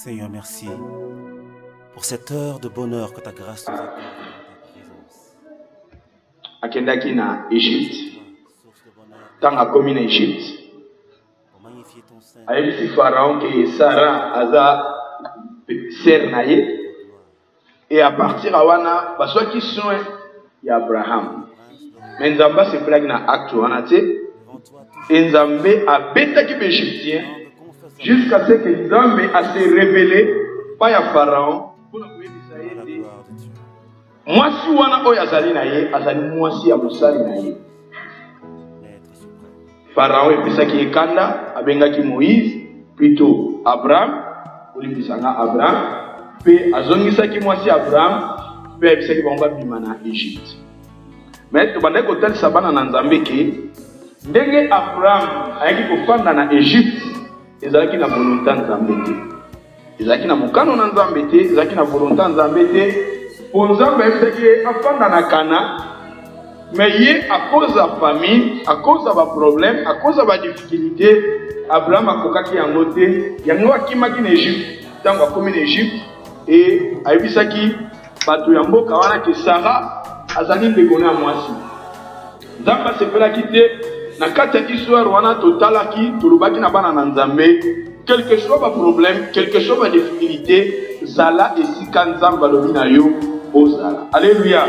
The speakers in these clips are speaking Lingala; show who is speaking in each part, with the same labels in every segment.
Speaker 1: Seigneur, merci pour cette heure de bonheur que ta grâce nous accorde dans ta présence.
Speaker 2: Akendaki na Égypte. Tant akomi na Égypte. Ayebisi Pharaon que Sarah aza sœur na ye. Et à partir de wana baswaki soin ya Abraham. Mais Nzamba se plage na acte wana te. Et Nzambe abetaki l'Égyptien jusqu'à ce que Nzambe a se révélé par ya Pharaon. Mwasi wana oyo azali na ye azali mwasi ya mosali na ye. Pharaon epesaki ekanda abengaki Moïse plutôt Abraham olimbisanga Abraham pe azongisaki mwasi Abraham pe ayebisaki bango babima na Égypte. Mais tobandaki kotalisa bana na Nzambe ke ndenge Abraham ayaki kofanda na Égypte ezalaki na volonté ya Nzambe te. Ezalaki na mokano na Nzambe te, ezalaki na volonté ya Nzambe te. Pour Nzambe ayebisaki afanda na Kana. Mais ye, à cause de la famine, à cause de la problème, à cause de la difficulté, Abraham a kokaki yangote, yango akimaki en Égypte, tango akomi en Égypte, et ayebisaki batu ya mboka wana ke Sarah azali ndeko na mwasi. Nzambe asepelaki te na kati ya histoire wana totalaki tolobaki na bana na Nzambe, quelque chose ba problème, quelque chose ba difficulté, zala esika Nzambe alobi na yo ozala. Alléluia.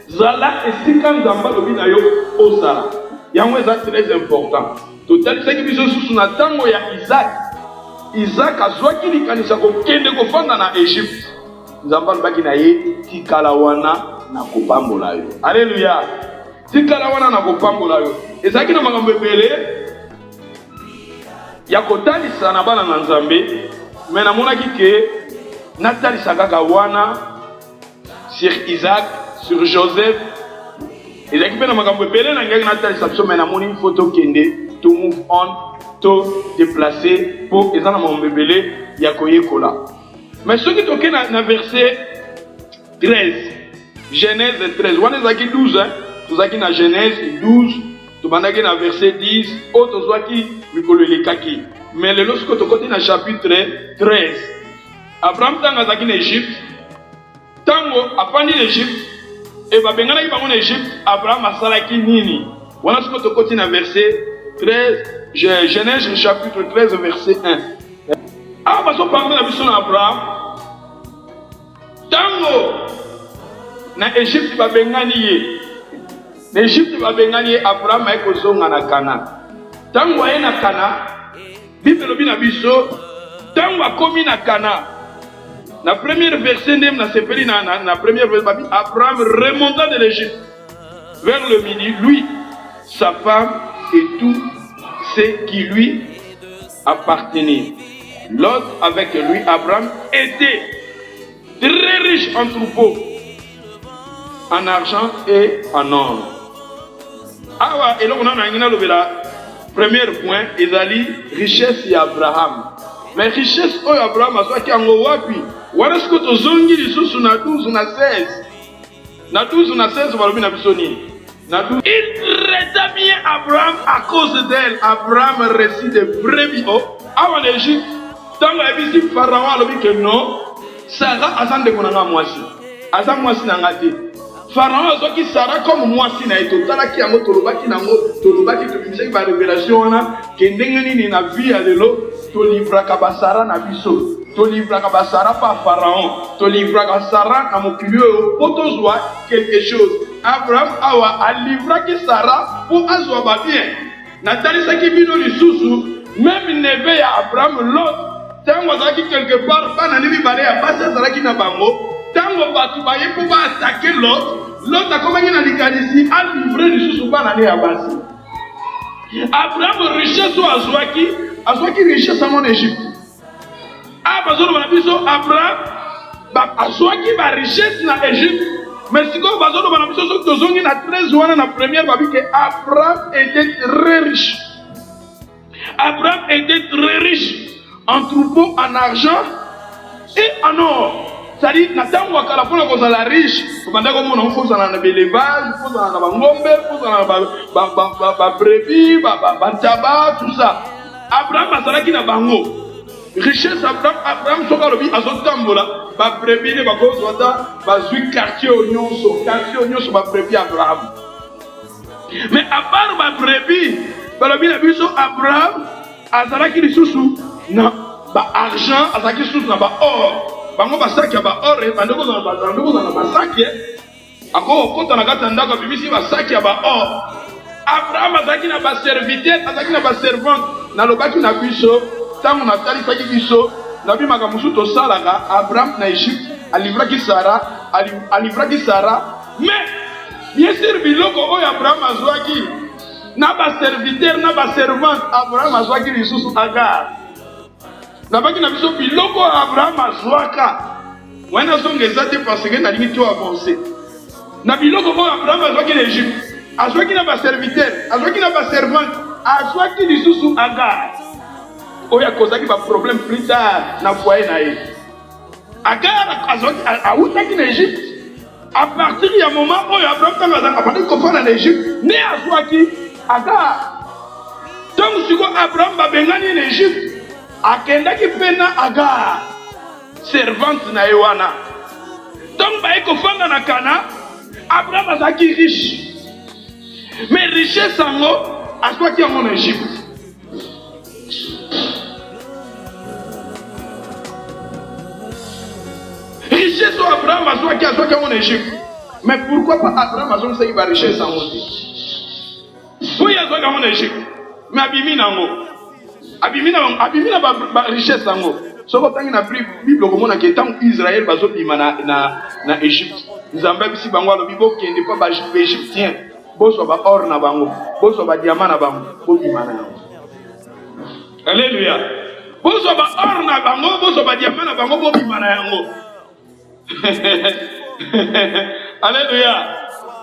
Speaker 2: Zala esika Nzamba lobi na yo ozala. Yango eza très important. Totalisaki biso susu na tango ya Isaac. Isaac azwaki likanisa kokende kofanda na Égypte. Nzamba lobaki na ye tikala wana na kopambola yo. Alléluia. Tikala wana na kopambola yo. Ezaki na makambo ebele ya kotalisa na bana na Nzambe. Mais namonaki ke natalisa kaka wana sur Isaac, sur Joseph. Et l'équipe na makambo belé na ngaki na talisation mais na moni photo kende to move on to déplacer pour ezana makambo belé ya koyekola. Mais ce qui toke na verset 13. Genèse 13. Wana zaki 12 hein. Tozaki na Genèse 12, to bandaki na verset 10, o tozwaki mikolo lekaki. Mais le lorsque to côté na chapitre 13. Abraham tanga zaki na Égypte. Tango apandi l'Égypte et babengana ki bango na Égypte Abraham asalaki nini wana siko to continue na verset 13 Genèse chapitre 13 verset 1 ah baso parler na biso na Abraham tango na Égypte babengani ye na Égypte babengani ye Abraham ay kozonga na Kana tango ay na Kana Bible lobi na biso tango akomi na Kana. La première verset na première verset, Abraham remonta de l'Égypte vers le midi, lui, sa femme et tout ce qui lui appartenait. L'autre avec lui, Abraham, était très riche en troupeaux, en argent et en or. Ah ouais, et là on a le premier point, Ezali, richesse et Abraham. Mais richesse oyo Abraham azwaki yango wapi? Wana siko tozongi lisusu na 12 na 16. Na 12 na 16 balobi na biso nini? Na 12. Il traita bien Abraham à cause d'elle. Abraham reçut des brebis. Oh, en Égypte, tango ebisi Pharaon alobi que non, Sarah azande konanga mwasi. Aza mwasi na ngati. Pharaon azwaki Sarah comme mwasi na eto talaki yango tolobaki nango, tolobaki tobimisaki ba révélation wana ke ndenge nini na vie ya lelo to livraka basara na biso to livraka basara pa Pharaon to livraka Sarah na mokili oyo po tozwa quelque chose. Abraham awa alivraki Sarah po azwa ba bien natalisaki bino lisusu même neve ya Abraham Lot tango azalaki quelque part bana ni mibale ya basi azalaki na bango tango batu baye po ba attaquer Lot akomaki na likanisi alivre lisusu bana ne ya basi. Abraham richesse o azwaki richesse en Égypte. Ah, bazolo banabiso Abraham azwaki ba richesse na Égypte. Mais siko bazolo banabiso so tozongi na 13 wana na première babi que Abraham était très riche. Abraham était très riche en troupeaux, en argent et en or. C'est-à-dire, natango akala pona kozala riche, kobanda ko mona faut na bélevage, faut na ba ngombe, faut na ba brebis, ba taba, tout ça. Abraham azalaki na bango. richesse Abraham soka lobi azotambola ba prébi ne ba kozwata ba zui quartier nyonso ba prébi Abraham. Mais à part ba prébi ba lobi na biso Abraham azalaki lisusu na ba argent azalaki lisusu na ba or bango basaki ya ba or bandeko na basaki ako kota na kata ndako bimisi basaki ya ba or. Abraham azalaki na ba serviteur azalaki na ba servante na lobaki na biso tango na talisaki biso na bimaka musu tosalaka Abraham na Égypte alivraki Sarah mais bien sûr biloko oyo Abraham azwaki na ba serviteur na ba servante Abraham azwaki lisusu Agar na baki na biso biloko Abraham azwaka wana zonga eza te parce que na lingi to avancer na biloko oyo Abraham azwaki na Égypte azwaki na ba serviteur azwaki na ba servante azwaki lisusu Agar oyo akozaki ba problème plus tard na foyer na ye. Agar azwaki autaki na Égypte à partir ya moment oyo Abraham tanga azaki kofanda na Égypte ne azwaki Agar donc siko Abraham babengani na Égypte akendaki pena Agar servante na ye wana donc baye kofanda na Kana Abraham azaki riche mais richesse yango azwaki yango na Égypte. Richesse où Abraham a soit qui en Égypte. Mais pourquoi pas Abraham a soit qui va richesse en Égypte? Oui, il y a soit en Égypte. Mais Abimina va richesse en Égypte. Ce que tu as pris Bible comme on a que tant Israël va sortir na Égypte. Nous avons ici bango le Bible qui n'est pas égyptien. Bon soit ba or na bango, bon soit ba diamant na bango, bon bimana. Alléluia. Bon soit ba or na bango, bon soit ba diamant na bango, bon bimana yango. Alléluia.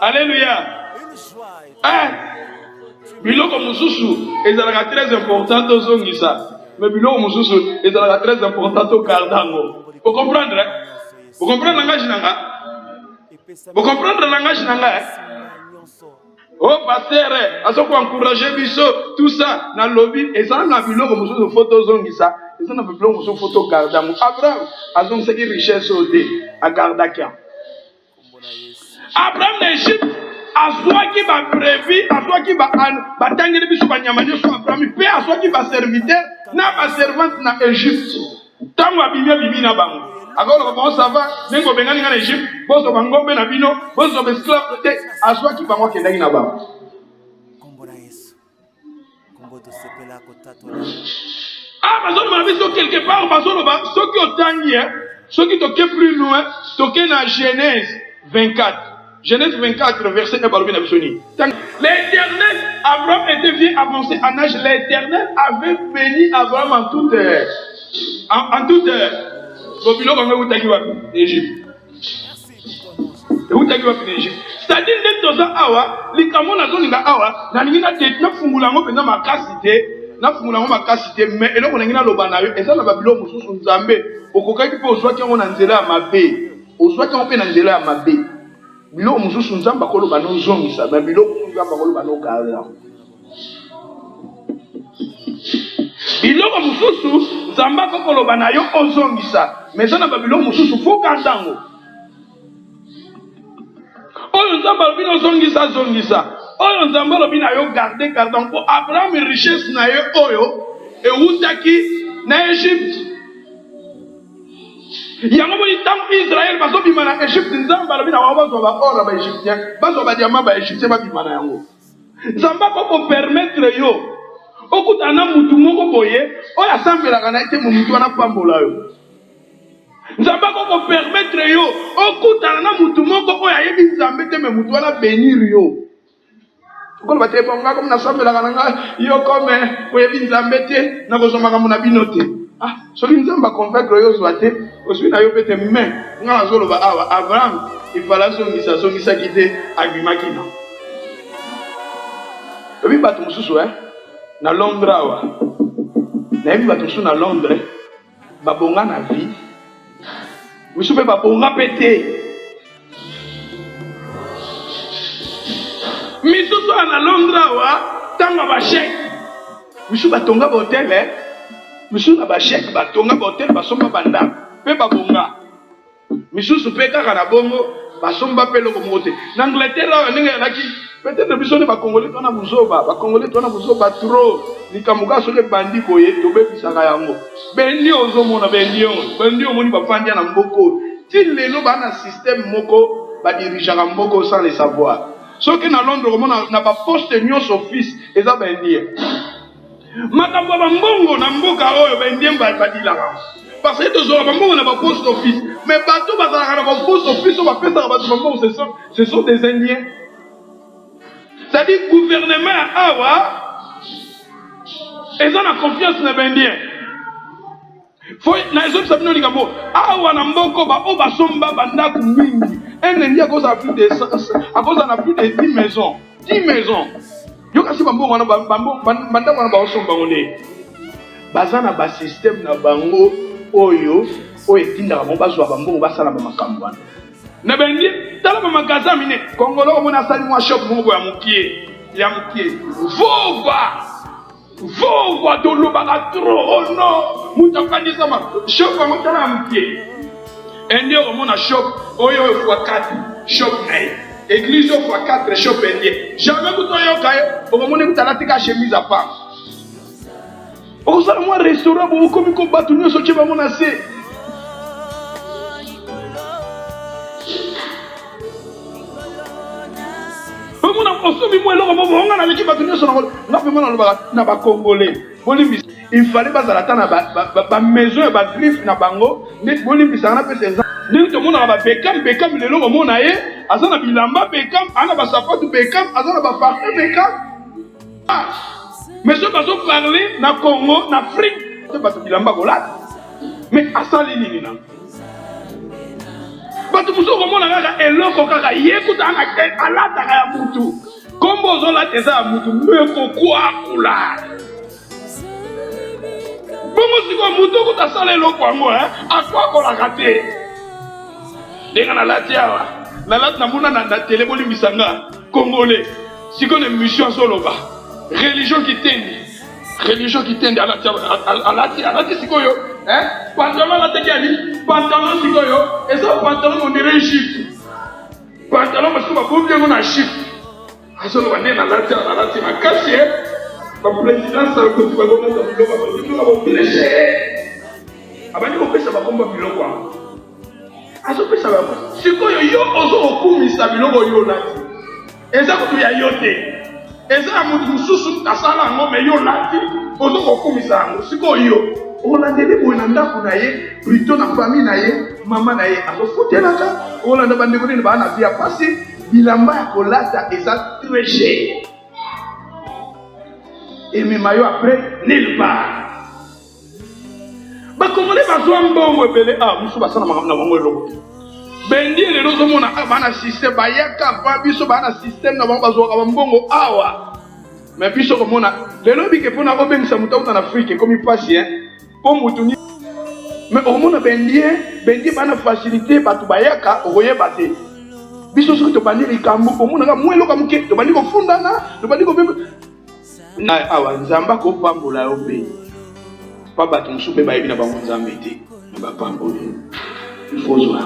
Speaker 2: Alléluia. Biloko mususu ezalaka très important tozongisa. Mais biloko mususu ezalaka très important to gardango. Vous comprendre? Vous comprenez le langage nanga? Vous comprenez le langage nanga? Oh pasteur, azoko encourager biso tout ça na lobby et ça na biloko mususu photo zongisa. Et ça na biloko mususu photo gardango. Abraham azongisa ki richesse ode a gardakia. Abraham na Égypte azwaki ba prévu azwaki ba tangeli biso ba nyamanya so Abraham pe azwaki ba serviteur na ba servante na Égypte tango abimi na bango akolo comment ça va nengo bengani na Égypte bozo bangombe na bino bozo be esclave te azwaki bango kendaki na bango kombo na Yesu kombo to sepela ko tatona bazo na biso quelque part bazo ba soki otangi soki toke plus loin toke na Genèse 24. Genèse 24, verset 1, l'Éternel, Abraham était bien avancé en âge. L'Éternel avait béni Abraham en toute heure. En toute heure. C'est-à-dire que dans un awa, les camons zone awa, na tête na fungulango pena makasité, mais et là on a ngina lobanayo, et ça na babilo mususu nzambe, okokaki pe ozwaki ngo na nzela mabe, ozwaki ngo pe na nzela mabe. Bilo mususu nzamba kolo bano zongisa ba bilo nzamba kolo bano kala bilo mususu nzamba kolo banayo ozongisa mezana ba bilo mususu fo kandango oyo nzamba bino zongisa oyo nzamba lo binayo garder kandango Abraham richesse na ye oyo e utaki na Égypte. Yango boni tam Israël bazo bimana Égypte nzamba lobi na bazo ba or ba égyptien bazo ba diamant ba égyptien ba bimana yango nzamba ko permettre yo okutana mutu moko boye oya asambela kana ete mutu ana pambola yo nzamba ko permettre yo okutana na mutu moko oya yebi nzambe te me mutu ana bénir yo ko ba te bonga comme na sambela kana yo comme oyebi nzambe te na kozoma kamuna binote. Ah, celui qui nous a convaincre yo zwate, osui na yo pete mais ngala zolo ba awa Abraham il fallait son ça quitter agimakina. Obi batu mususu na Londres awa. Na yebi batu mususu na Londres babonga na vie. Mususu pe babonga pete. Misusu na Londres awa tanga ba chèque. Mususu batonga ba hôtel misusu na basheke batonga bahotel basomba bandako mpe babonga misusu mpe kaka na bongo basomba mpe eloko moko te na Angleterre awa ndenge ezalaki peut-être biso ne bakongole twana buzoba tro likambo kaka soki ebandi boye tobebisaka yango bendi ozomona bendi omoni bafandi na mboka oyo ti lelo baa na système moko badirigeaka mboka sans le savoir soki na Londres komona na baposte nyonso office eza bendi makambo ya bambongo na mboka oyo bendi badilaka parce que tozwaka bambongo na baposte office mais bato bazalaka na baposte office oyo bapesaka bato bambongo ce sont des indiens. C'est-à-dire gouvernement ya awa eza na confiance na bendien fo na ezobisa bino likambo awa na mboko o basomba bandako mingi enendi akozala plus de 10 maisons yokasi bambongo wana bandako wana baosomba bango nde baza na basystème na bango oyo etindaka bango bazwa bambongo basala bamakambo wana na bendi tala bamagaza mine kongolo omona asali mwa shop moko ya mokie vova tolobaka tro oh non mutu akandisama shop yango tala ya mokie ende omona shop oyo x4 shop na ye église oyo x4 shop endie jamais kutu oyoka ye okomoni kutu alatika chemise a part okozala mwa restaurant bokomi ko bato nyonso tie bango na se osomi mo eloko mobo onga na leki bato nyonso nga mpe mona lobaka na bakongole bolimbisa il fallait bazala ata na bamaison ya bagriffe na bango ndeti bolimbisaka na pesa eza ndenge tomonaka babekam lelo komona ye aza na bilamba bekam aza na basapatu bekam aza na baparfum bekam mais soki bazoparle na Congo na Afrique te bato bilamba kolata mais asali nini na bato mosusu komona kaka eloko kaka ye kutaka alataka ya mutu kombo ozolata eza ya mutu mekokwakula bongo sikoyo mutu okutasala eloko yango akwakolaka te ndenge nalati awa nalati namona na tele bolimbisanga congolais sikoyo na émission azoloba religion kitendi alati sikoyo pantalon alataki ali pantalon sikoyo eza pantalon ondire Egypte pantalon parce que bakomi yango na Egypte azoloba nde nalati makasi baprésident Sarkozy bakomata biloko babilege abandi kopesa bakomba biloko yango azopesa bango sikoyo yo ozokokumisa biloko yo olati eza kutu ya yo te eza ya mutu mosusu asala yango me yo lati ozokokumisa yango sikoyo olandeli boye na ndako na ye plutôt na famille na ye mama na ye azofutelaka olanda bandeko nini baa na bia pasi bilamba ya kolata eza très cher emema yo après nulle part bakongole bazwa mbongo ebele mosusu basala makambo na bango eloko bendi lelo ozomona baa na système bayaka va biso baa na système na bango bazwaka bambongo awa mais biso komona lelo bike mpona obengisa moto auta na Afrique ekomi mpasi po mutu ni mais omona bendi baa na facilité bato bayaka okoyeba te biso soki tobandi likambo omonaka mwa eloko moke tobandi kofundana tobandi kobeba awa nzambe akopambola yo mpe pa bato mosusu mpe bayebi na bango nzambe te me bapamboli ifozwa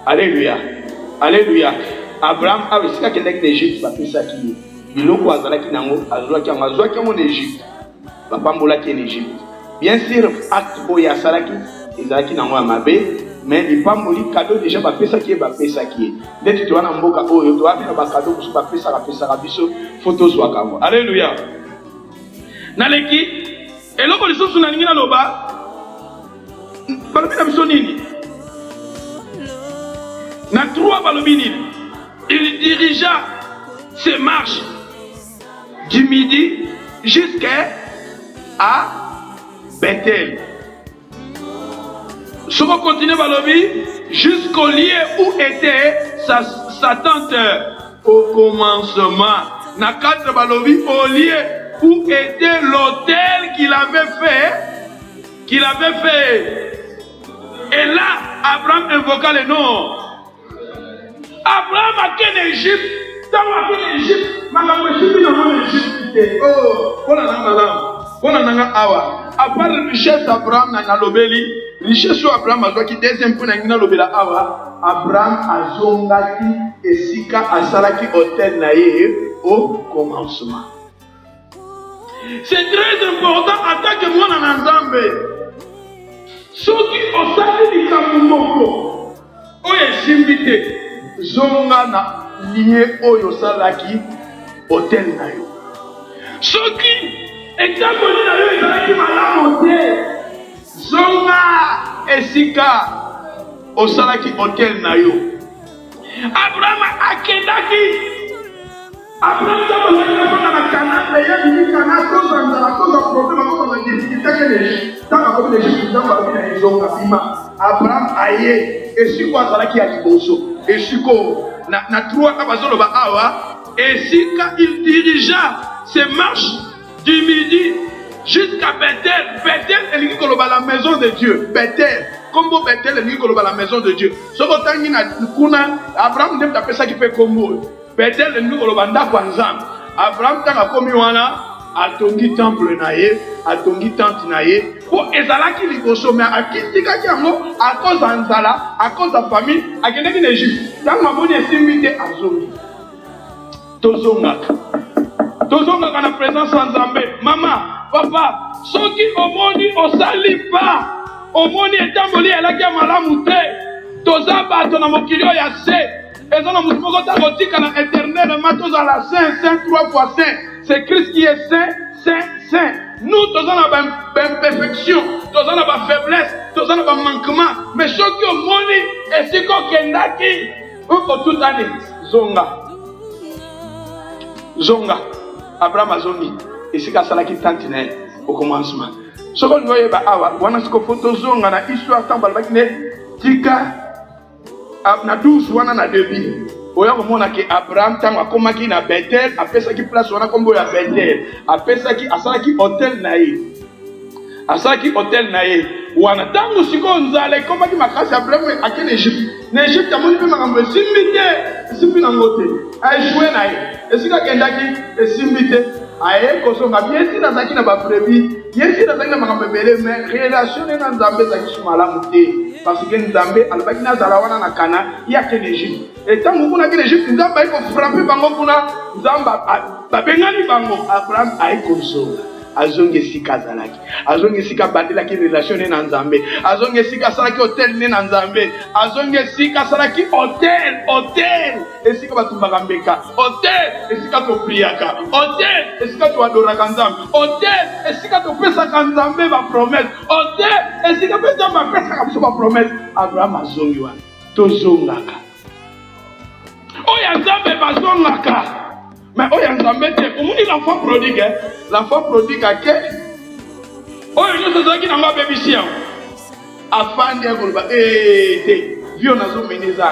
Speaker 2: alleluya abraham awa esika akendaki na Egypte bapesaki ye biloko azalaki nango azwaki yango na Egypte bapambolaki ye na Egypte bien sûr acte oyo asalaki ezalaki nango ya mabe mais lipamboli kado déjà bapesaki ye ndeti toza na mboka oyo toabi na bakado mosusu bapesaka biso fo tozwaka yango alleluya naleki eloko lisusu nalingi naloba balobi na biso nini na 3 balobi nini il dirigea ses marches du midi jusqu'à Bethel. Si on continue balobi jusqu'au lieu où était sa tente au commencement. Na 4 balobi au lieu où était l'hôtel qu'il avait fait. Et là, Abraham invoqua le nom. Abraham a quitté l'Égypte. Dans la Égypte, maman, je suis dans l'Égypte. Oh, voilà la maman. Pona nanga awa. À part richesse Abraham na lobeli, richesse Abraham azwaki deuxième point na lobela awa, Abraham azongaki esika asalaki hôtel na ye au commencement. C'est très important en tant que moi na Nzambe. Soki osali likambo moko oyo esimbi te, zonga na ligne oyo osalaki hôtel na yo. Soki ekamboli na yo ezalaki malamu te, zonga esika osalaki hôtel na yo. Abraham akendaki. Abraham azalaki na Kana, mais yebiki Kana koza nzala koza problème koza difficulté ke tanga ko Égypte nzambe alobaki na ezonga bima. Abraham aye esiko azalaki ya liboso, esiko na trois abazoloba awa, esika il dirigea ses marches du midi jusqu'à Bethel. Bethel elingi koloba la maison de Dieu. Bethel kombo Bethel elingi koloba la maison de Dieu. Soko tangi na kuna Abraham ndem tapesa ki pe kombo Bethel elingi koloba ndako ya Nzambe. Abraham tanga komi wana atongi temple na ye, atongi tente na ye po ezalaki liboso, mais akitikaki yango à cause ya nzala, à cause ya famille, akendeki na Égypte. Tango amoni esimbi te azongi. Tozongaka na présence ya Nzambe. Mama, papa, soki omoni osali pa, omoni etamboli elaki ya malamu te, toza bato na mokili oyo ya se, eza na motu moko ta kotika na éternellement tozala saint, saint, 3 fois saint. C'est Christ qui est saint, saint, saint. Nous, toza na ba imperfection, toza na ba faiblesse, toza na ba manquement, mais soki omoni esiko kendaki uko toute année zonga. Abraham azongi esika salaki tante na au commencement. Soko ngoye ba awa wana siko photo zonga na histoire tambal bakine tika na 12 wana na début. Oya komona ke Abraham tango akomaki na Bethel, apesaki place wana kombo ya Bethel, apesaki asalaki hôtel na ye. Asalaki hôtel na ye. Wana tango siko nzala komaki makasi Abraham akene Égypte. Na Égypte amoni pe makambo simbi na ngote. Aishwe na ye. Esika kendaki esimbi te. Aye kosonga biesi na zaki na ba prévu. Yesi na zaki na makambo ebele, mais relation na Nzambe zaki malamu te. Parce que Nzambe alobaki na zala wana na Kana yake Égypte. Et tant que kuna ke Égypte Nzambe aiko frapper bango kuna Nzambe babengani bango. Abraham aiko songa. Azonge sika zalaki. Azonge sika bandelaki relation na Nzambe. Azonge sika salaki hôtel na Nzambe. Azonge sika salaki hôtel. Esika batumbaka mbeka. Hôtel esika to priaka. Hôtel esika to adoraka Nzambe. Hôtel esika to pesaka Nzambe ba promesse. Hôtel esika pesa ba pesaka biso ba promesse. Abraham azongi wana. Tozongaka. Oya Nzambe bazongaka. Mais oya Nzambe te, omoni l'enfant prodigue, l'enfant prodigue a ke oyo nyonso ezalaki na nga bebisi yango afandi akoloba te vio nazomeniza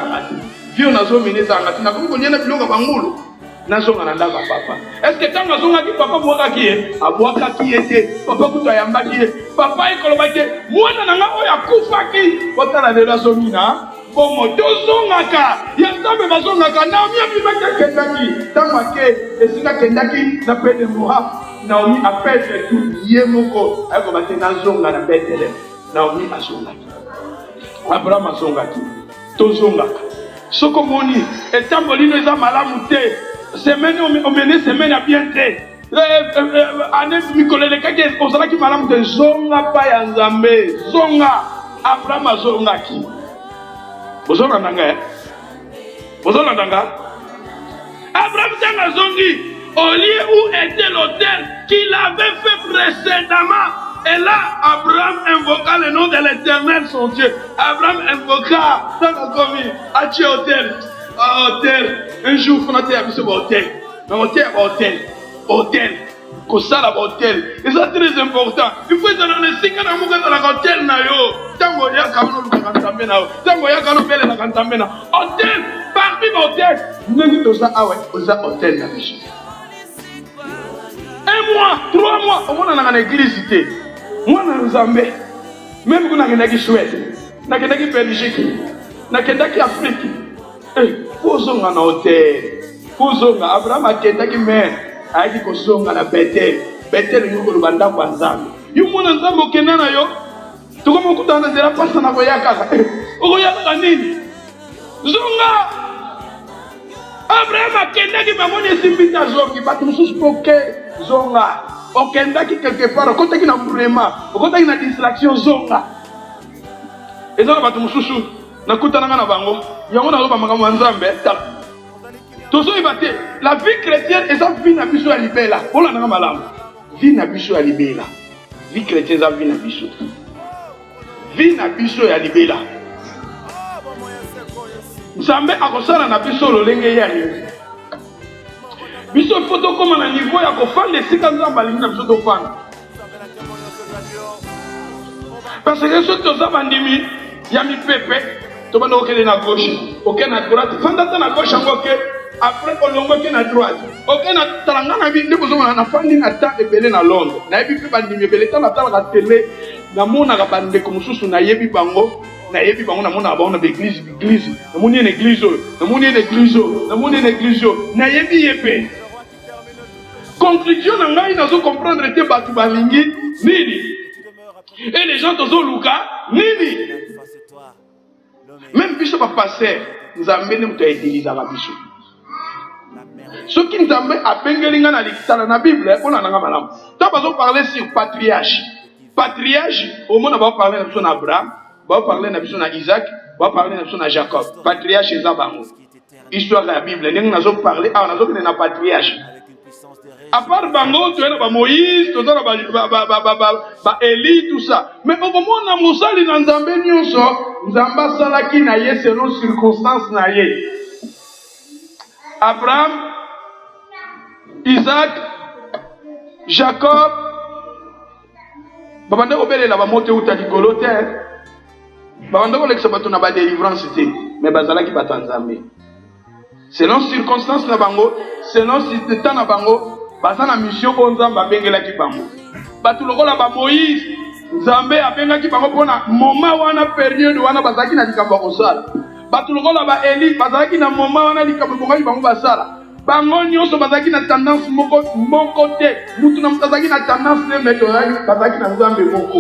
Speaker 2: angati nakomi koniena biloko bangulu nazonga na ndako ya papa. Est-ce que ntango azongaki papa bwakaki ye abwakaki ye te, papa kutu ayambaki ye, papa ekoloba te mwana na nga oyo akufaki otala lelo azongi na bomo. Tozongaka ya Nzambe bazongaka. Naomi abimaki kendaki ntango ake esika kendaki na pede Moab. Naomi apese tu ye moko akoba te nazonga na Bethlehem. Naomi azongaki, Abraham azongaki. Tozongaka soko moni etamboli no eza malamu te, semaine omene semaine ya bien te, ane mikolo elekaki ozalaki malamu te, zonga pa ya Nzambe. Zonga. Abraham azongaki. Bozolanda Abraham tanga zongi au lieu où était l'autel qu'il avait fait précédemment. Et là, Abraham invoqua le nom de l'Éternel, son Dieu. Abraham invoqua dans la commune à Dieu hôtel. Hôtel. Un jour, on a été à hôtel. Hôtel. Kosala hôtel. Et ça très important. Il faut être dans le cycle de l'hôtel na yo. Tango ya kano lukantambe na yo. Tango ya kano bele na kantambe na. Hôtel, parmi hôtel. Nengi toza awe, oza hôtel na biso. 1 mois, 3 mois, on va dans l'église té. Moi na Nzambe. Même kuna kendaki Suède, na kendaki Belgique, na kendaki Afrique. Fozonga na hôtel. Fozonga Abraham akendaki mer. Aiki kosonga na Bethel. Betele yuko lubanda kwa nzambe. Yumona nzambe okenda na yo. Tukoma kutana nzela pasa na koyaka. Okoyaka nini? Zonga. Abraham akendaki bamoni esimbita zongi bato mosusu poke zonga. Okendaki quelque part okotaki na brema, okotaki na distraction zonga. Ezala bato mosusu nakutananga na bango. Yango naloba makambo ya nzambe ta. Tozo ibate la vie chrétienne eza vie na biso ya libela. Ola nanga malamu. Vie na biso ya libela. Vie chrétienne eza vie na biso. Vie na biso ya libela. Nzambe akosala na biso lolenge ya nini. Biso foto koma na niveau ya kofanda esika nzambe alingi na biso tofanda. Parce que soki toza bandimi ya mipepe tobanda okende na gauche, okende na droite, fanda ta na gauche yango ke après olongo okende na droite. Okende na talanga na bi nde kozomona na fandi na ta ebele na Londres. Nayebi mpe bandimi ebele ta na talaka tele namonaka bandeko mosusu nayebi bango. Nayebi bango namona bango na église, namoni une église, namoni une église, namoni une église, nayebi yepe. Conclusion na ngai nazo comprendre te batu balingi nini. Et les gens tozo luka nini. Même biso ba passer, nzambe ne muto utiliser ba biso. Soki nzambe abengelinga na likitala na Bible, on nanga malamu. Ta bazo parler sur patriarche. Patriarche, au monde va parler na son Abraham. Va parler na biso na Isaac, va parler na biso na Jacob. Patriarche eza bango. Histoire de la Bible, ndenge nazo parler, nazo kene na patriarche. À part bango, tu es na ba Moïse, tu es na ba Élie, tout ça. Mais au moment na mosali na nzambe nyonso, nzamba salaki na ye selon circonstance na ye. Abraham, Isaac, Jacob, babande obelela ba mote uta likolo te. Babandoko lekisa bato na ba délivrance te, mais bazalaki bato nzambe. Selon circonstance na bango, selon temps na bango, baza na mission o nzambe abengelaki bango. Bato lokola ba Moïse, nzambe abengaki bango pona moment wana période wana bazalaki na likambo kosala. Bato lokola ba Eli bazalaki na moment wana likambo bongaki bango basala. Bango nyonso bazalaki na tendance moko te. Mutu na bazalaki na tendance ne metodaki bazalaki na nzambe moko.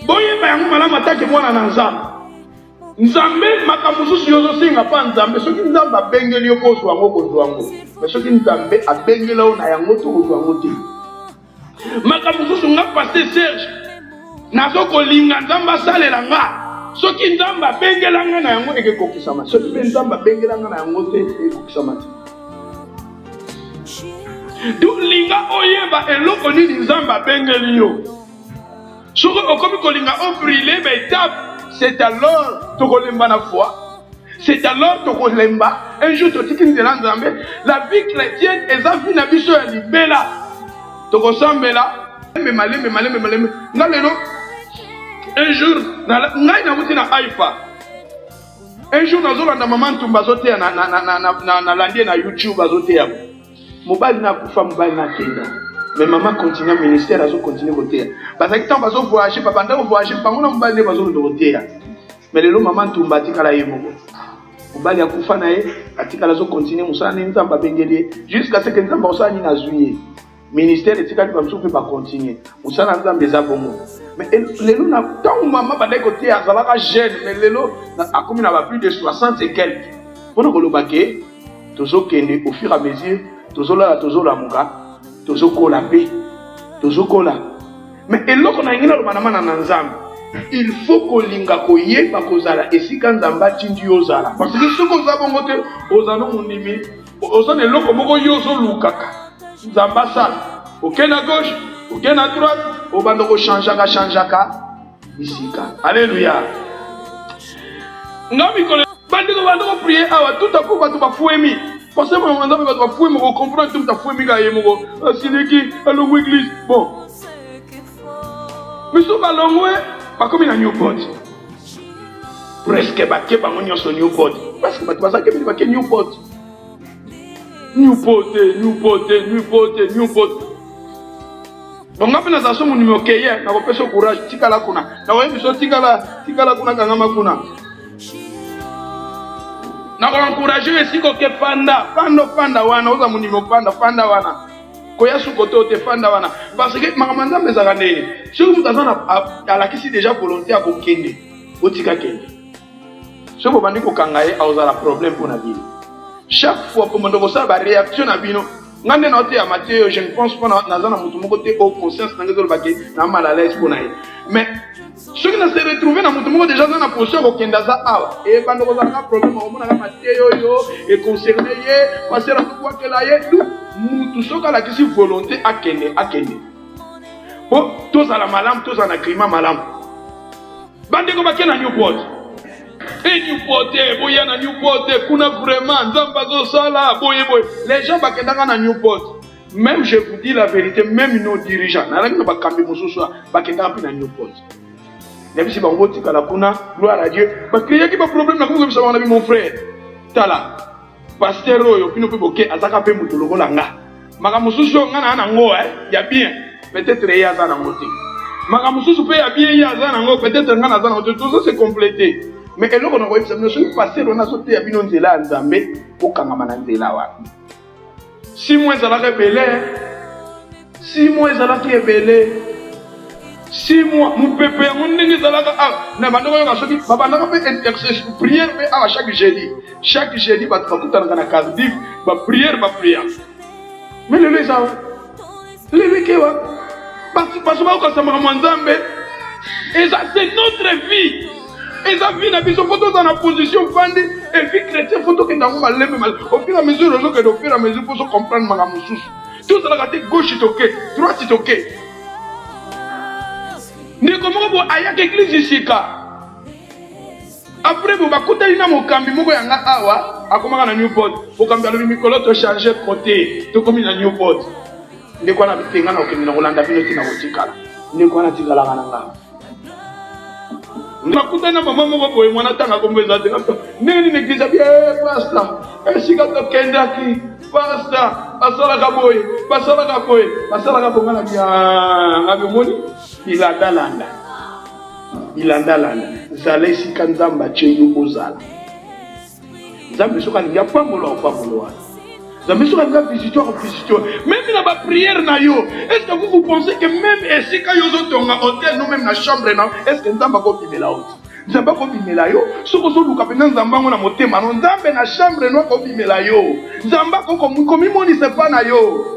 Speaker 2: Boye ba yango malamu atake mwana na nzambe. Nzambe makambo susu yozo singa pa nzambe soki nzambe abengeli yo ko zwango ko zwango. Mais soki nzambe abengela o na yango to ko zwango te. Makambo susu nga pasteur Serge nazo ko linga nzamba salela nga. Soki nzamba abengela nga na yango ekekokisama. Soki nzamba abengela nga na yango te ekokisama te. Du linga oyeba eloko nini nzamba abengeli yo. Soki okomi kolinga o brûler ba étape, c'est alors to kolemba na foi. C'est alors to kolemba un jour to tiki nzela nzambe. La vie chrétienne eza vie na biso ya libela. To kosambela memale. Nga lelo un jour ngai na muti na Haifa. Un jour nazolanda maman tumba zote na landie na YouTube azote ya. Mobali na kufa mobali na kenda. Mais maman continue le ministère, elle continue à voter. Parce que quand on voyager, papa, on voyager, pas on va aller voter. Mais le maman tombe à tikala yemo. Mobali akufa nae, atikala zo continue musala nzamba bengeli jusqu'à ce que nzamba osani na zuye. Ministère etikali ba msupe ba continue. Musala nzamba eza bongo. Mais lelo na tant maman ba côté azalaka jeune, mais lelo akomi na ba plus de 60 et quelques. Pour nous kolobake, tozo kende au fur et à mesure, tozo la muka. Tozokola pe tozokola mais eloko na ngina lo banama na nzambe il faut kolinga koyeba kozala esika nzamba tindi yozala parce que soko za bongo te ozana munimi ozana eloko moko yozo lukaka nzamba sala okena gauche okena droite obanda ko changeaka isika alléluia ngami kole bandi ko prier awa tout à coup batu ba fuemi. Parce que moi, je vais comprendre que tu as fait un c'est qui à l'église. Bon. Mais si tu as pas comme il Newport. Presque pas que tu as Newport. Parce que tu as pas que Newport. Newport. Donc, on a fait un mon numéro qui est, on a fait courage, tikala kuna. On a fait tikala kuna kangama kuna. encourager esiko ke fanda wana oza munimo fanda wana koya sukoto te fanda wana parce que makamanda mbezaka ndeni soki mutu aza alakisi déjà volonté ya kokende otika kende soki obandi kokanga ye aozala problème mpona bino chaque fois komanda kosala baréaction na bino nga nde na te ya Matthieu je ne pense pas naza na mutu moko te o conscience na nge ezolobaki na mal à l'aise mpona ye mais soki na se retrouve na mutu moko déjà aza na position ya kokende aza awa ebanda kozalaka problème omonaka Matthieu oyo econcerne ye pasera tokwakela ye mutu soki alakisi volonté akende po tozala malamu tozala na climat malamu bandeko bakie na Newport Newport boya na Newport kuna vraiment nzambe azosala boye les gens bakendaka na Newport même je vous dis la vérité même nos dirigeants nalaki na bakambi mosusu bakendaka mpe na Newport nabisi bango botikala kuna gloire à Dieu bakriaki baproblème na komokebisa bango na bi mon frère tala pasteur oyo pino mpe boke azaka mpe moto lokola nga makambo mosusu nga na nango ya bien peut-être ye aza nango te makambo mosusu mpe ya bien ye aza nango peut-être nga naza nango te tozo se compléter mais eloko na koyebisa bino soki pasteur oyo nazoteya bino nzela ya nzambe okangama na nzela wapi 6 mois ezalaki ebele 6 mois ezalaki ebele 6 mois mopepe yango ndenge ezalaka na bandeko yoka soki babandaka mpe exercice prière mpe awa chaque jeudi bato bakutanaka na Cardiff baprière mais lelo ezawa lelo ekewa baso bakokasamaka mwa nzambe eza c'est notre vie eza vie na biso fo toza na position fandi et vie chrétien fo tokenda yango malembe au fur et à mesure ozokende au fur et à mesure mpo so comprendre makambo mosusu tozalaka te gauche toke droite toke ndeko moko bo ayaka église isika après bo bakutani na mokambi moko yanga awa akomaka na Newport mokambi alobi mikolo tochange côté tokomi na Newport ndeko wana bitenga na okende na kolanda bino tina kotikala ndeko wana tikalaka na ngamba nakutani na mama moko boye mwana tanga kombo eza te ndenge nini église abi pastor esika tokendaki pastor basalaka boye basalaka bongana ngabi omoni ilandalanda zala esika nzambe atie yo ozala nzambe soki alingi apambola wana nzambe soki alingi avisite même na baprière na yo est-ce que vous pensez que même esika yo ozotonga hôtel no même na chambre na est-ce que nzambe akobimela yo nzambe akobimela yo soki ozoluka mpenza nzambe yango na motema no nzambe na chambre no akobimela yo nzambe akomimonisa epa na yo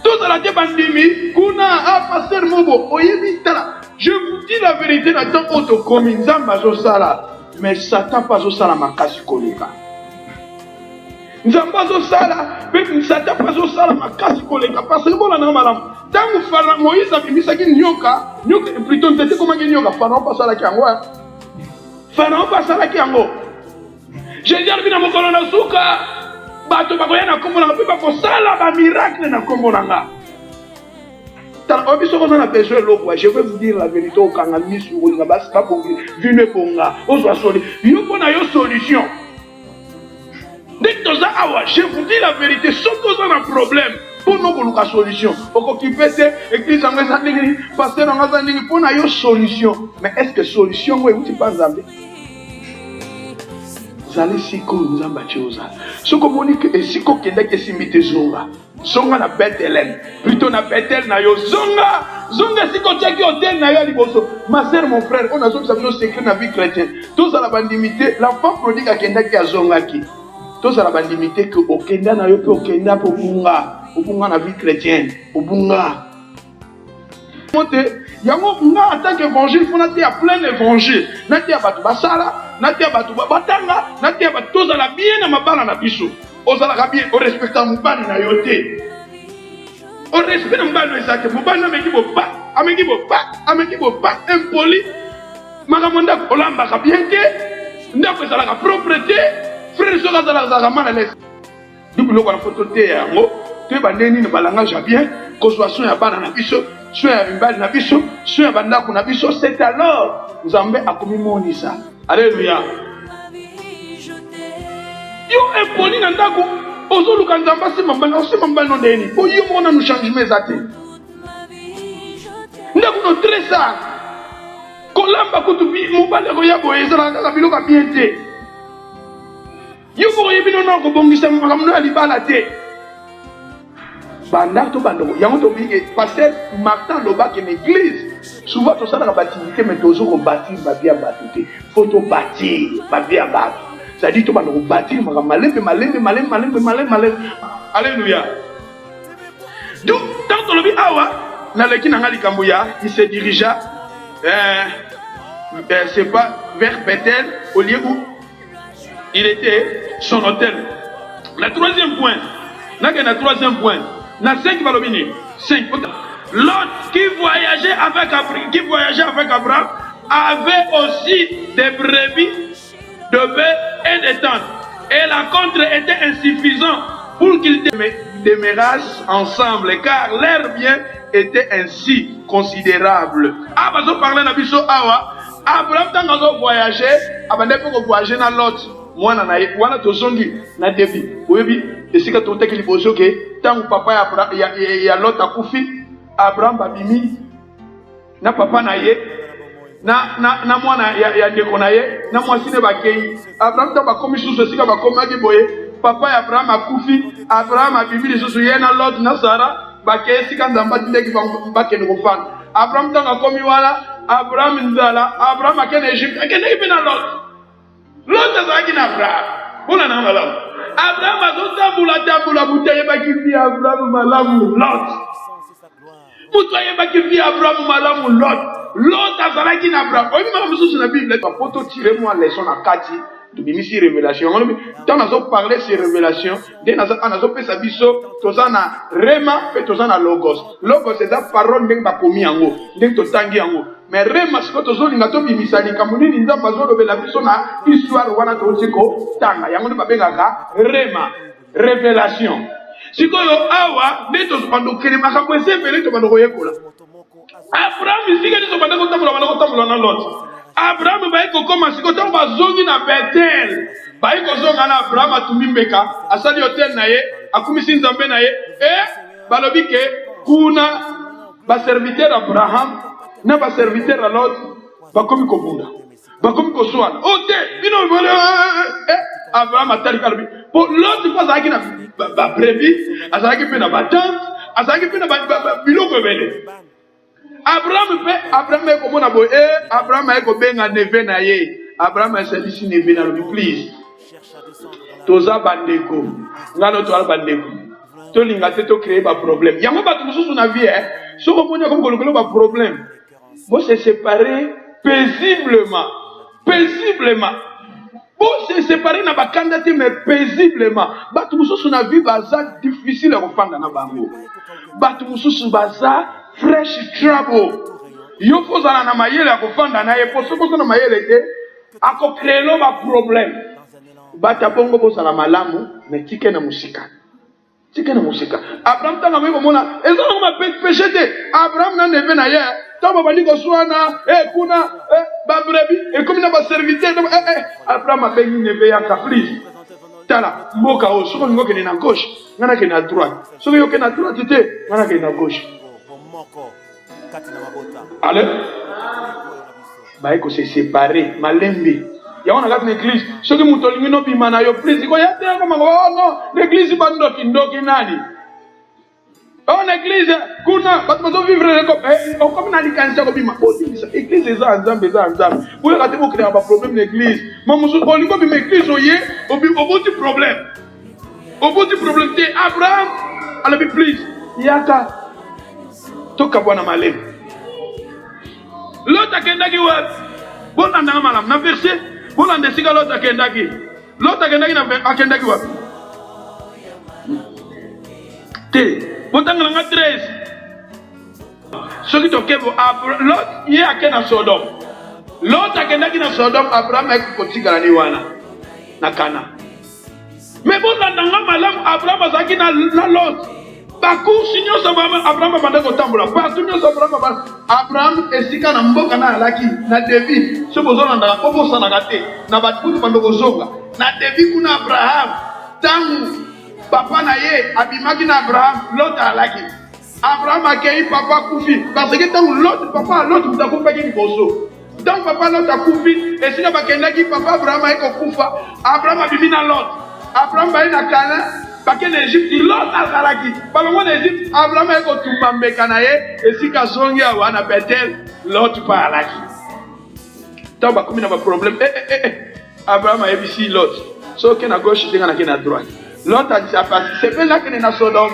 Speaker 2: tozala te bandimi kuna pasteur mobo oyebi tala je vous dis la vérité na temps oyo tokomi nzambe azosala mais satan mpe azosala makasi koleka nzambe azosala mpe satan mpe azosala makasi koleka parce que bolanaka malamu ntango moïse abimisaki nyoka plutôt nzete komaki nyoka faraon mpe asalaki yango jésus alobi na mokolo na suka bato bakoya na kombo nanga mpe bakosala bamiracle na kombo nanga obi soko oza na besoin eloko je vais vous dire la vérité okanga misu olinga babongi vino ebonga ozwa soli yo mpo na yo solution ndenge toza awa je vous dis la vérité soki oza na problème mpo no koluka solution okoki mpe te église yango eza ndenge paster yango aza ndenge mpo na yo solution mais est ce que solution yango euti mpa nzambe zali sikoyo nzambe atie ozala soki omoni esika okendaki esimbi te zonga na Bethlehem plutôt na Bethel na yo zonga esika otiaki hotel na yo ya liboso ma sœur mon frère on azobisa bino secret na vie chrétienne tozala bandimité l'enfant prodigue akendaki azongaki tozala bandimité ke okenda na yo mpe okenda mpe obunga na vie chrétienne obunga yango nga en tant qu'évangile fo nateya plein évangile nateya bato basala nateya bato batanga nateya bato tozala bien na mabala na biso ozalaka bien orespecta mobali na yo te orespect na mobali no eza te mobali no ameki boba impoli makambo ndako olambaka bien te ndako ezalaka propre te frère soki azalaka mal à l'aise biloko na foto te yango toyeba ndenge nini balangage ya bien kozwa soin ya bana na biso soin ya mibali na biso soin ya bandako na biso c'est alors nzambe akomimonisa alleluya yo impoli na ndako ozoluka nzambe asima mbali no ndeni po yo moko nanu changement eza te ndako no tresa kolamba kutu mobali akoya boye ezalaka kaka biloko ya bien te Yo ko yebi non ko bongisa makamno ali balate. Banda to bando yango to bi pasteur Martin Loba que l'église souvent to ça na bâtimité mais toujours ko bâtir ba bien bâtir. Faut to bâtir ba bien bâtir. Ça dit to bando ko bâtir malembe. Alléluia. Donc tant to lobi awa na leki na ngali kambuya, il se dirigea c'est pas vers Bethel au lieu où il était son hôtel. Le troisième point, na 5 balobini, 5. L'autre qui voyageait avec Abraham avait aussi des brebis, de bœufs et des tentes. Et la contre était insuffisante pour qu'ils demeurassent ensemble, car leur bien était ainsi considérable. Ah, parce qu'on parlait d'Abisso Awa, Abraham tant voyager, abandonné pour voyager dans l'autre. Moi, wana tozongi na debi. Oyebi, esika toteki liboso ke tangu papa ya Lot akufi, Abraham babimi na papa na ye na mwana ya ndeko na ye na mwasine bakei. Abraham ta bakomi susu esika bakomaki boye. Papa ya Abraham akufi, Abraham abimi lisusu ye na Lot na Sara bakei esika nzamba tindeki bakende kofana. Abraham ta akomi wana, Abraham nzala, Abraham akene Egypte, akene ipe na Lot. L'autre azalaki na Abraham. Bona na malamu. Abraham azotambula butaye bakifi Abraham malamu Lot. Butaye bakifi Abraham malamu Lot. Lot azalaki na Abraham. Oyi mama mususu na Bible pa poto tirer moi leçon na kati. Tu bimisi révélation. Tant nazo parler sur révélation, dès nazo pesa biso tozana rema pe tozana logos. Logos c'est la parole ndenge bakomi yango, ndenge totangi yango. Mais rema siko tozolinga to bimisani kamunini nzamba zo lobela biso na histoire wana toziko tanga. Yango babengaka rema, révélation. Siko yo awa neto pando kele makambo esepele to pando koyekola. Abraham isika niso pando kotambola na Lot. Abraham bayi kokoma siko tango bazongi na Bethel. Bayi kozonga na Abraham atumimbeka asali hotel na ye, akumisi nzambe na ye. Balobi ke kuna ba serviteur Abraham na ba serviteur à Lot bakomi kobunda. Bakomi koswana. Ote bino bole Abraham atali kalobi. Po Lot pasaki na ba brebis, asaki pe na batante, asaki pe na biloko ebele. Abraham eko mona boye, Abraham eko benga neve na ye. Abraham esalisi neve na lobi, please. Toza bandeko. Ngano to al bandeko. To linga te to créer ba problème. Yango ba tumususu na vie soko monya comme kolokolo ba problème. Bo se séparer paisiblement. Bo se séparer na ba kandate mais paisiblement. Ba tumususu na vie baza difficile à kofanda na bango. Ba tumususu baza fresh trouble. Yo kozala na mayele ya kofanda na ye poso na mayele te ako créer ba problème. Bata bongo bosala malamu mais tike na musika. Abraham tanga mwe komona ezala ma péché te. Abraham na neve na ye tamba bali ko swana kuna ba brebi comme na ba serviteur Abraham a bengi neve ya caprice. Tala mboka o soko ngo kene na gauche ngana kene na droite. Soko yo kene na droite te ngana kene na gauche. Allez. Ba ko se séparer malembe. Il y a une église. Ceux qui m'ont dit que nous avons pris, il y a non, l'église est pas nani. Oh, l'église, kuna, parce que nous vivons comme dans les cancer, l'église est ensemble. Vous avez créé un problème l'église. Mais nous avons dit que l'église au bout du problème. Au bout du problème, c'est Abraham, allez, please, yaka, toka bwana malem. L'autre a kendaki wat, bon andanga malam, na verset. Pour l'andesiga l'autre akendaki na akendaki wa te botanga nga 13 soki tokebo l'autre ye akena Sodome l'autre akendaki na Sodome Abraham ekotikala ni wana na Kana mais botanga malamu Abraham azaki na l'autre bakursi nyonso Abraham abanda kotambola partout nyonso Abraham esika na mboka na alaki na David so bozolanda ko bosanaka te na batutu bando kozonga na David kuna Abraham tangu papa na ye abimaki na Abraham l'autre alaki Abraham akei papa kufi parce que tangu l'autre papa l'autre mutakupaki liboso tangu papa l'autre akufi esika bakendaki papa Abraham eko kufa Abraham abimi na l'autre Abraham va na Cana, parce que l'Égypte, l'autre Algaraki. Parle-moi d'Égypte, Abraham est au Tumbambe Kanaye, et si Kasongi a Wana Betel, l'autre par Alaki. Tant que comme il y a un problème, Abraham a ici l'autre. Sauf qu'il y a à gauche, il y a à droite. L'autre a dit ça parce que c'est pas là qu'il est dans Sodome.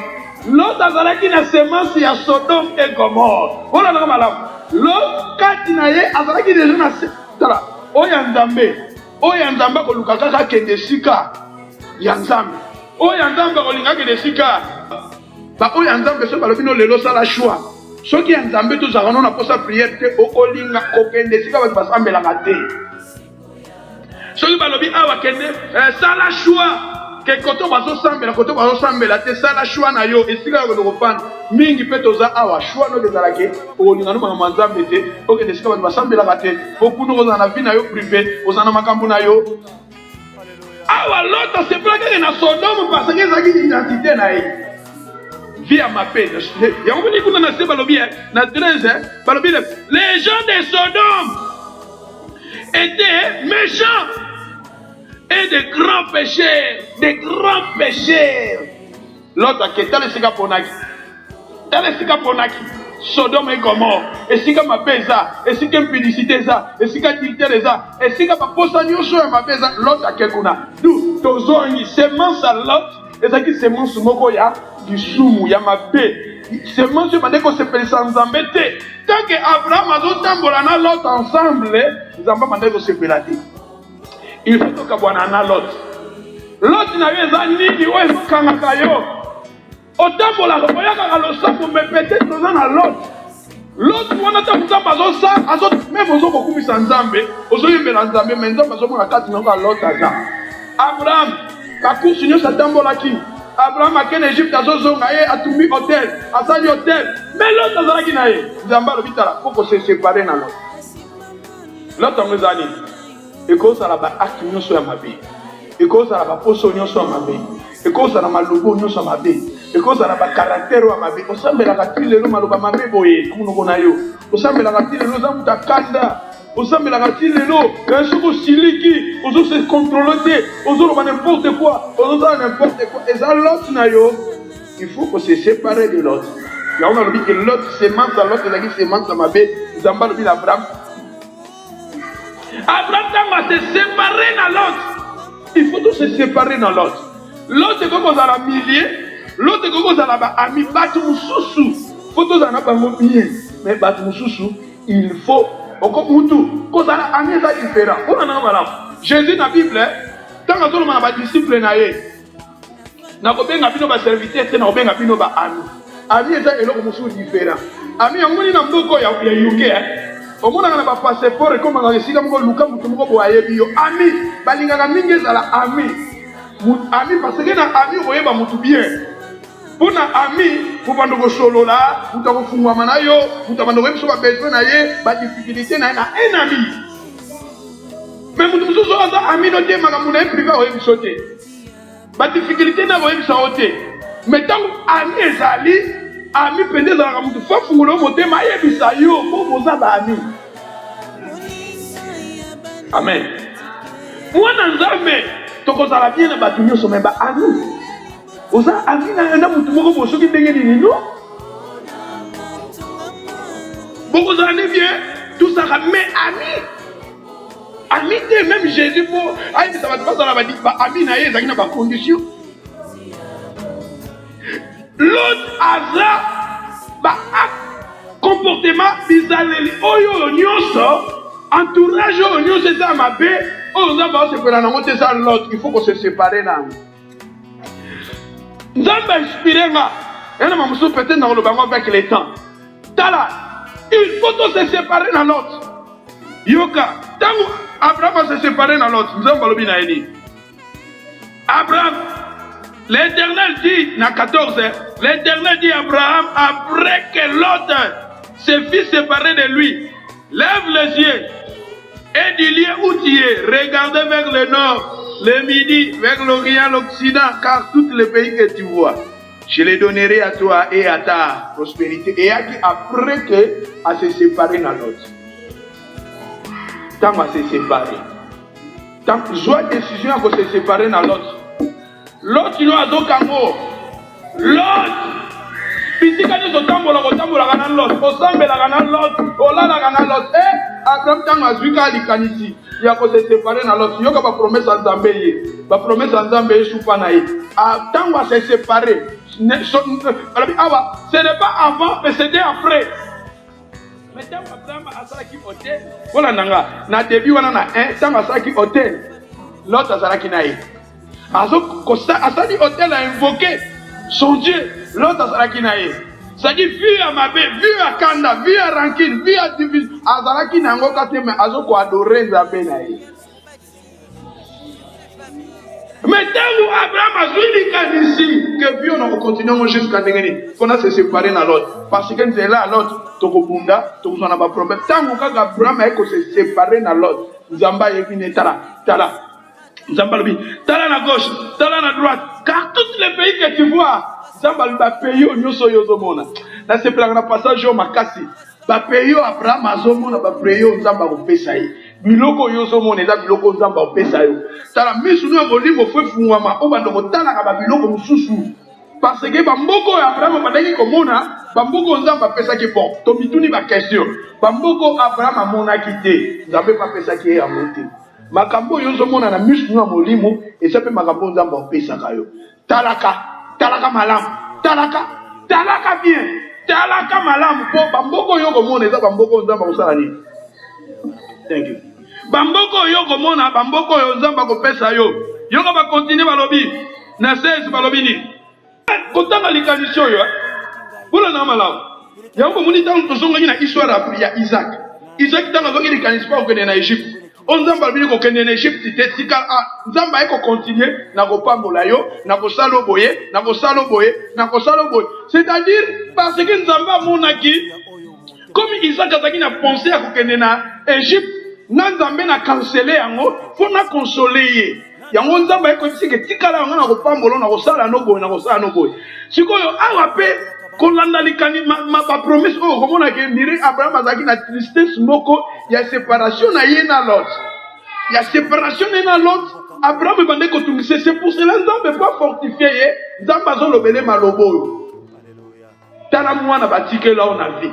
Speaker 2: L'autre a dit la semence, il y a Sodome et Gomorre. Voilà le malade. L'autre, quand il y a déjà dans Sodome. Oyandamba ko lukaka kende sika ya nzambe oyandamba ko linga kende sika ba oyandamba so balobino lelo sala choix soki ya nzambe to zakano na posa prière te olinga ko kende sika ba basambela kate soki balobi awa kende sala choix ke koto bazo sambela te sala choix na yo esika ko kopana mingi pe toza awa choix no dezalake olinga no mama nzambe te okende sika ba basambela kate okuno ko na vie na yo privé ozana makambo na yo awa l'autre c'est pas que na Sodome parce que ça qui identité na ye vie à ma peine ya ngoni kuna na se balobi na 13 balobi les gens de Sodome étaient méchants et de grands pécheurs l'autre qui tale sika ponaki Sodome et Gomorre esika mapeza esika impudicité za esika adultère za esika baposa nyonso ya mapeza l'autre akekuna du tozongi semence à l'autre ezaki semence moko ya lisumu ya mabe semence bande ko sepelisa nzambe te tant que Abraham azotambola na l'autre ensemble nzambe bande ko sepela te il faut toka bwana na l'autre na yo eza nini oyo ezokangaka yo otambola oyakaka losambo mais peut-être oza na l'autre wana ta nzambe même ozokokumisa nzambe ozoyembela nzambe mais nzambe azomona kati na yoka l'autre aza Abraham bakursu nyonso atambolaki Abraham akende Egypte azozonga ye atumbi hôtel asali hôtel mais l'autre azalaki na ye nzambe alobi tala faut ko se séparer na l'autre yango eza nini ekozala baacte nyonso ya mabe ekozala baposo nyonso ya mabe ekozala malobo nyonso ya mabe ekozala bakaraktere ya mabe osambelaka ti lelo maloba mabe boye kunoko na yo osambelaka ti lelo oza mutu akanda osambelaka ti lelo soki osiliki ozose contrôle te ozoloba n'importe quoi ozosala n'importe quoi eza l'autre na yo il faut que se séparer de l'autre yango nalobi ke l'autre semence ya l'autre ezalaki semence ya mabe nzambe alobi na Abraham ntango se séparer na l'autre il faut tout se séparer na l'autre eko kozala millier l'autre eko kozala baami bato mosusu faut tozala na bango bien mais bato mosusu il faut mutu kozala ami eza différent mpona nanga malamu Jésus na Bible ntango azoloma na badisciple na ye nakobenga bino baserviteur te nakobenga bino ami eza eloko mosusu différent ami yangoni na mboka ya yuke omonaka na bapasseport ekomaka esika moko luka moto moko boye ayebi yo ami balingaka mingi ezala ami parce que na ami okoyeba motu bien mpona ami kobanda kosolola moto akofungwama na yo moto abanda koyebiso babesoin na ye badifficulté na ye na un ami mais moto mosusu aza ami no te makambo na ye privé akoyebiso te badifficulté na akoyebisa yo te mais ntango ami ezali ami pende ezalaka moto fo afungola yo motema ayebisa yo mpo boza baami amen mwana nzambe tokozala bien na bato nyonso me baami oza ami na motu moko bosoki ndenge nini no bokozala ne bien tosaka mais ami te même Jésus mpo ayebisa bato bazala baami na ye ezalaki na bacondition l'autre aza comportement bizaleli oyo nyonso entourage oyo nyonso eza mabe oyo nzambe asepela nango te eza l'autre il faut que se séparer nango nzambe inspiré nga yana mamosusu peut-être na koloba yango avec le temps tala il faut to se séparer na l'autre yoka ntango Abraham se séparer na l'autre nzambe alobi na ye nini Abraham l'Éternel dit, dans 14, l'Éternel dit à Abraham, après que l'autre se fit séparer de lui, lève les yeux et du lieu où tu es, regardez vers le nord, le midi, vers l'orient, l'occident, car tous les pays que tu vois, je les donnerai à toi et à ta prospérité. Et après que à se séparer dans l'autre, tant à se séparer, tant joie décision à se séparer dans l'autre. L'autre il a donc l'autre bisika ni zotambola kana l'autre osambela kana l'autre olala kana l'autre Abraham tango azwika likanisi ya ko se séparer na l'autre yoka ba promesse à Nzambe ye ba promesse à Nzambe ye soupa na ye tango se séparer ce n'est pas avant mais c'est après. Mais tango Abraham asalaki hôtel voilà nanga na début wana na tango asalaki hôtel l'autre asalaki na ye asali hôtel a invoqué son Dieu l'autre asalaki na ye. C'est-à-dire, vu à ma belle, vu à Kanda, vu à Rankine, vu à Divis, Azaraki Nango Kate, mais Azoko adorer Zabenaï. Mais tant que Abraham a joué ici, que puis on continue jusqu'à Negeni, qu'on a se séparé dans l'autre. Parce que nous sommes là, l'autre, Tokobunda, Tokobunda n'a pas de problème. Tant que Abraham a se séparé dans l'autre, Zamba est Tala, Zamba Tala à gauche, Tala à droite, car tous les pays que tu vois, Zamba va payer au Nyoso Yozomona. Là, c'est pour le passage au Makasi. Va payer Abraham Azomona, va payer au Zamba au Pesaï. Miloko Yozomona, et là, Miloko Zamba au Pesaï. T'as la mise sur nous, on dit, on fait Fouama, on va nous tala à Biloko Moussou. Parce que Bamboko Abraham Madani Komona, Bamboko Zamba Pesa qui bon. Tomituni ma question. Bamboko Abraham a mon quitté. Zamba pas Pesa qui est à monter. Makambo Yozomona na mise sur nous, Molimo, et ça peut Makambo Zamba au Pesa Kayo. Talaka malam, talaka bien, talaka malam. Po bamboko yoko mona eza bamboko nzamba kosalani. Thank you. Bamboko yoko mona bamboko yo nzamba kopesa yo. Yoko ba continuer balobi. Na 16 balobi ni. Kotanga likalisho yo. Pula na malam. Yango muni tango tozonga na histoire ya Isaac. Isaac tango zongi likalisho pa okende na Egypte. Onzamba bili ko kende na Egypte te tika nzamba eko continuer na ko pambola yo na ko salo boye na ko salo boye na ko salo boye. C'est-à-dire parce que nzamba monaki comme Isaac azaki na penser à ko kende na Egypte na nzambe na canceller yango faut na consoler ye. Yango nzamba eko bisike tika la na ko pambola na ko sala no boye na ko sala no boye. Sikoyo awa pe kolanda likani ma promesse oh komona ke miri Abraham azaki na tristesse moko ya séparation na ye na Lot. Ya séparation na Lot Abraham bande ko tungise c'est pour cela Nzambe pas fortifier ye Nzambe zo lobele malobo. Tala mwana batike la on a vie.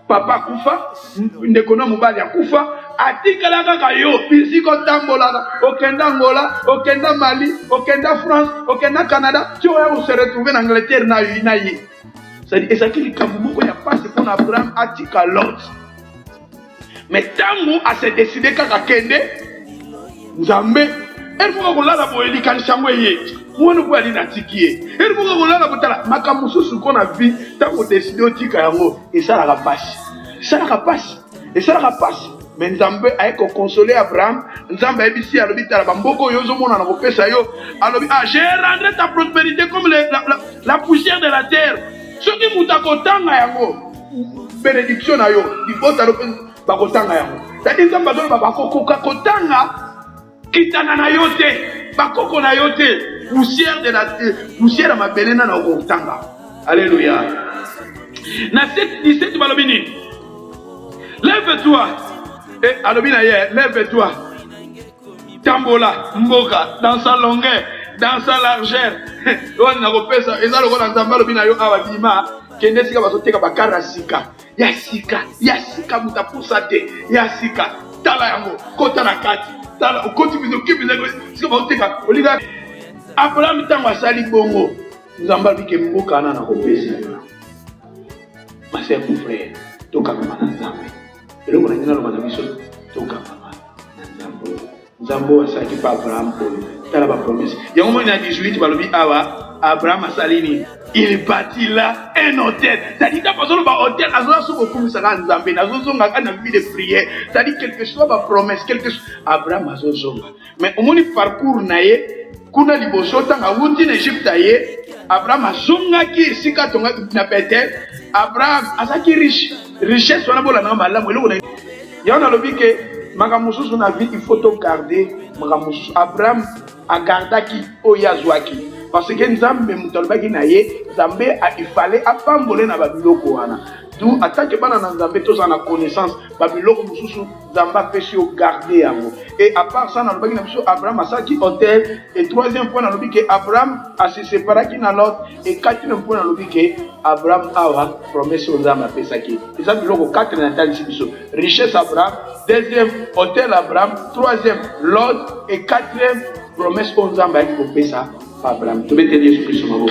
Speaker 2: Papa kufa ndekona mobali akufa atikala kaka yo bisiko tambola okenda Angola okenda Mali okenda France okenda Canada tu vas se retrouver en Angleterre na yi. C'est-à-dire, et ça qui est beaucoup de passe pour Abraham a dit qu'à l'autre. Mais tant qu'on a se décidé qu'à Kende, Nzambe, elle faut qu'on l'a la boéli quand Shamweye, moi nous pouvons aller dans Tikié. Elle faut qu'on l'a la botala, Makamusu ce qu'on a vu, tant qu'on décide au Tikayango, et ça la passe. Ça la passe. Et ça la passe. Mais Nzambe a consolé Abraham, Nzambe a dit si à l'hôpital, Bamboko Yozomo n'a pas fait ça yo. Alors, j'ai rendu ta prospérité comme la poussière de la terre. Ce qui m'a kotanga yango bénédiction na yo il faut talo ba kotanga yango c'est-à-dire nzamba zo ba kotanga kitana na yo te ba koko na yo te poussière de la poussière ma belena na kotanga alléluia na 7:17 balobini lève-toi et alobina hier lève-toi tambola mboka dans sa longueur dans sa largeur on a repéré ça et ça le rôle d'Anzamba le binayo awabima kende sika basoteka bakara sika yasika mutapusa te yasika tala yango kota na kati tala okoti bizo kibizo sika basoteka oliga Abraham tango asali bongo Nzamba bike mboka na kopesa ma sœur mon frère toka mama na Nzambe eloko na ngina lo manabiso toka mama na Nzambe Nzambo asaki pa Abraham tala ba promesse yango mo na 18 balobi awa Abraham asalini il bâtit là un hôtel c'est-à-dire que parce que ba hôtel azola so beaucoup ça kan Nzambe nazozonga kana vie de prière c'est-à-dire quelque chose ba promesse quelque chose Abraham azozonga mais au moni parcours naye kuna liboso tanga wuti na Egypte ye Abraham azonga ki sika tonga na Bethel Abraham azaki richesse wana bola na malamu eloko na yana lobi ke Magamusu na vie il faut garder Magamusu Abraham a gardaki oyazwaki parce que Nzambe mutalbaki na ye Nzambe il fallait apamboler na babiloko wana D'où attaque bana na nzambe tous en connaissance babiloko mususu nzamba pesi au garder yango. Et à part ça na lobaki na biso Abraham asaki hôtel et troisième point na lobi que Abraham a se séparé na l'autre et quatrième point na lobi que Abraham a promesse aux nzamba pesaki. Et ça biloko 4 na tali biso. Richesse Abraham, deuxième hôtel Abraham, troisième l'autre et quatrième promesse aux nzamba qui pesa Abraham. Tu veux te dire ce que c'est mabo.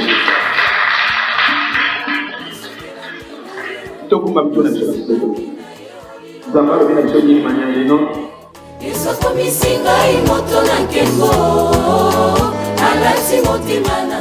Speaker 2: Tokuma bitona biso nzamba lobi na biso ni manya leno
Speaker 3: Iso komisinga imoto na nkembo alasi motima na